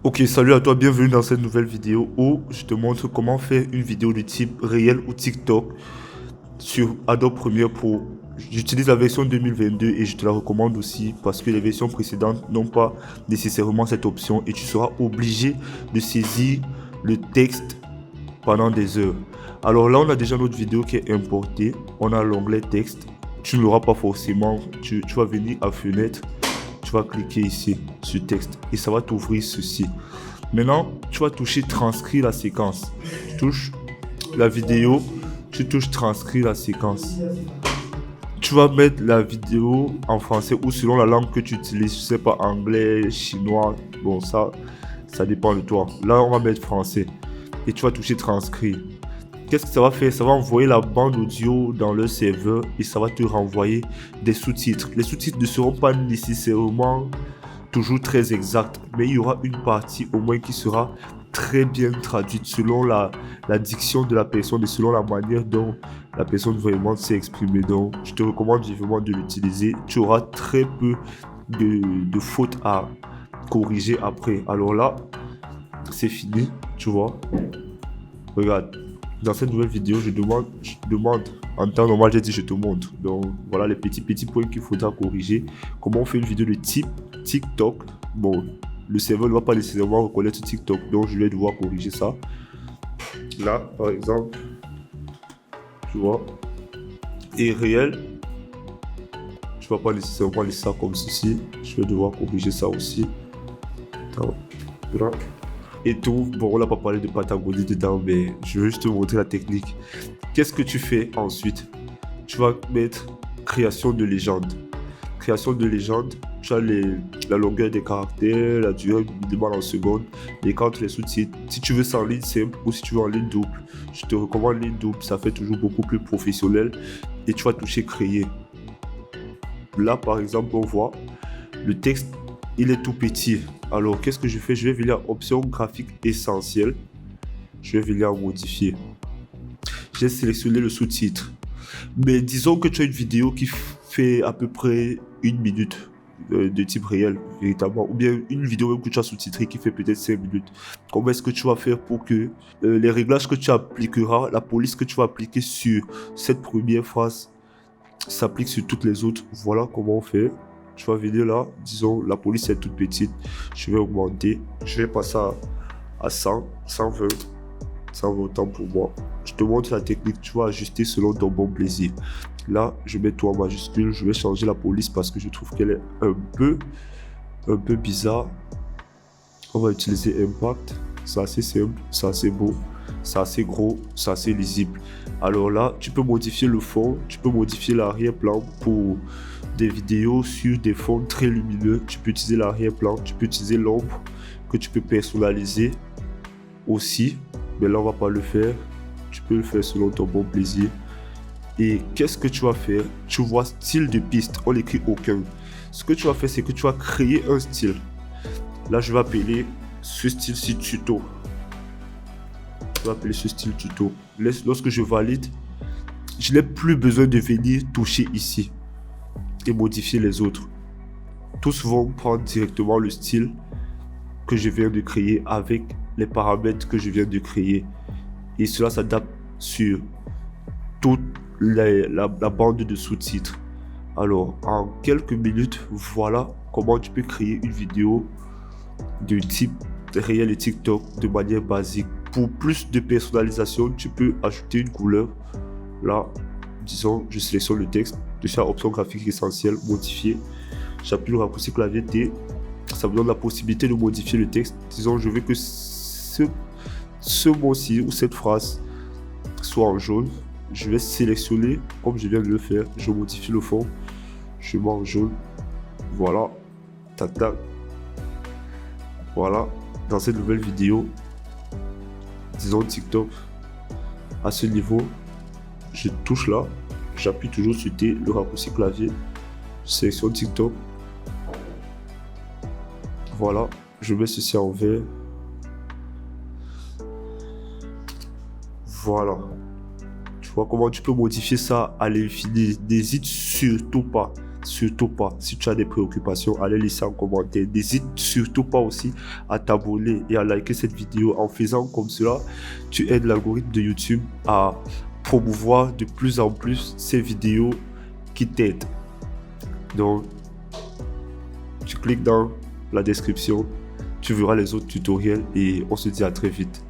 Ok, salut à toi, bienvenue dans cette nouvelle vidéo où je te montre comment faire une vidéo de type réel ou TikTok sur Adobe Premiere Pro. J'utilise la version 2022 et je te la recommande aussi parce que les versions précédentes n'ont pas nécessairement cette option et tu seras obligé de saisir le texte pendant des heures. Alors là, on a déjà notre vidéo qui est importée. On a l'onglet texte. Tu ne l'auras pas forcément. Tu vas venir à fenêtre. Tu vas cliquer ici sur texte et ça va t'ouvrir ceci. Maintenant, tu vas toucher transcrire la séquence. Tu touches la vidéo, tu touches transcrire la séquence. Tu vas mettre la vidéo en français ou selon la langue que tu utilises. Je sais pas, anglais, chinois. Bon, ça dépend de toi. Là, on va mettre français et tu vas toucher transcrire. Qu'est-ce que ça va faire? Ça va envoyer la bande audio dans le serveur et ça va te renvoyer des sous-titres. Les sous-titres ne seront pas nécessairement toujours très exacts, mais il y aura une partie au moins qui sera très bien traduite selon la diction de la personne et selon la manière dont la personne vraiment s'est exprimée. Donc, je te recommande vivement de l'utiliser. Tu auras très peu de fautes à corriger après. Alors là, c'est fini, tu vois. Regarde. Dans cette nouvelle vidéo, je demande, en temps normal, j'ai dit je te montre. Donc voilà les petits points qu'il faudra corriger. Comment on fait une vidéo de type TikTok. Bon, le serveur ne va pas nécessairement reconnaître TikTok, donc je vais devoir corriger ça. Là, par exemple, tu vois, et réel, je ne vais pas nécessairement laisser ça comme ceci. Je vais devoir corriger ça aussi. Là. Et tout, bon, on n'a pas parlé de Patagonie dedans, mais je veux juste te montrer la technique. Qu'est-ce que tu fais ensuite? Tu vas mettre création de légende. Création de légende, tu as la longueur des caractères, la durée minimale en secondes, les cartes, les sous-titres. Si tu veux ça en ligne simple ou si tu veux en ligne double, je te recommande ligne double, ça fait toujours beaucoup plus professionnel. Et tu vas toucher créer. Là, par exemple, on voit le texte, il est tout petit. Alors, qu'est-ce que je fais? Je vais venir à option graphique essentielle. Je vais venir à modifier. J'ai sélectionné le sous-titre. Mais disons que tu as une vidéo qui fait à peu près 1 minute de type réel, véritablement. Ou bien une vidéo même que tu as sous-titrée qui fait peut-être 5 minutes. Comment est-ce que tu vas faire pour que les réglages que tu appliqueras, la police que tu vas appliquer sur cette première phrase s'applique sur toutes les autres? Voilà comment on fait. Tu vas venir là, disons la police est toute petite, je vais augmenter, je vais passer à 100, 120, 120 autant pour moi. Je te montre la technique, tu vas ajuster selon ton bon plaisir. Là, je mets tout en majuscule, je vais changer la police parce que je trouve qu'elle est un peu bizarre. On va utiliser impact, c'est assez simple, c'est assez beau, c'est assez gros, c'est assez lisible. Alors là, tu peux modifier le fond, tu peux modifier l'arrière-plan pour des vidéos sur des fonds très lumineux. Tu peux utiliser l'arrière-plan, tu peux utiliser l'ombre que tu peux personnaliser aussi. Mais là, on va pas le faire. Tu peux le faire selon ton bon plaisir. Et qu'est-ce que tu vas faire? Tu vois style de piste, on n'écrit aucun. Ce que tu vas faire, c'est que tu vas créer un style. Là, je vais appeler ce style-ci tuto. Je vais appeler ce style tuto. Lorsque je valide, je n'ai plus besoin de venir toucher ici et modifier les autres. Tous vont prendre directement le style que je viens de créer avec les paramètres que je viens de créer. Et cela s'adapte sur toute la bande de sous-titres. Alors, en quelques minutes, voilà comment tu peux créer une vidéo de type réel et TikTok de manière basique. Pour plus de personnalisation, tu peux ajouter une couleur. Là, disons, je sélectionne le texte, je suis à option graphique essentielle, modifier. J'appuie le raccourci clavier T. Ça me donne la possibilité de modifier le texte. Disons, je veux que ce mot-ci ou cette phrase soit en jaune. Je vais sélectionner comme je viens de le faire. Je modifie le fond. Je mets en jaune. Voilà. Tac, tac. Voilà. Dans cette nouvelle vidéo, disons TikTok, à ce niveau, je touche là. J'appuie toujours sur T, le raccourci clavier. Je sélectionne TikTok. Voilà. Je mets ceci en vert. Voilà. Tu vois comment tu peux modifier ça à l'infini. N'hésite surtout pas. surtout pas. Si tu as des préoccupations, allez laisser en commentaire. N'hésite surtout pas aussi à t'abonner et à liker cette vidéo. En faisant comme cela, tu aides l'algorithme de YouTube à promouvoir de plus en plus ces vidéos qui t'aident. Donc, tu cliques dans la description, tu verras les autres tutoriels et on se dit à très vite.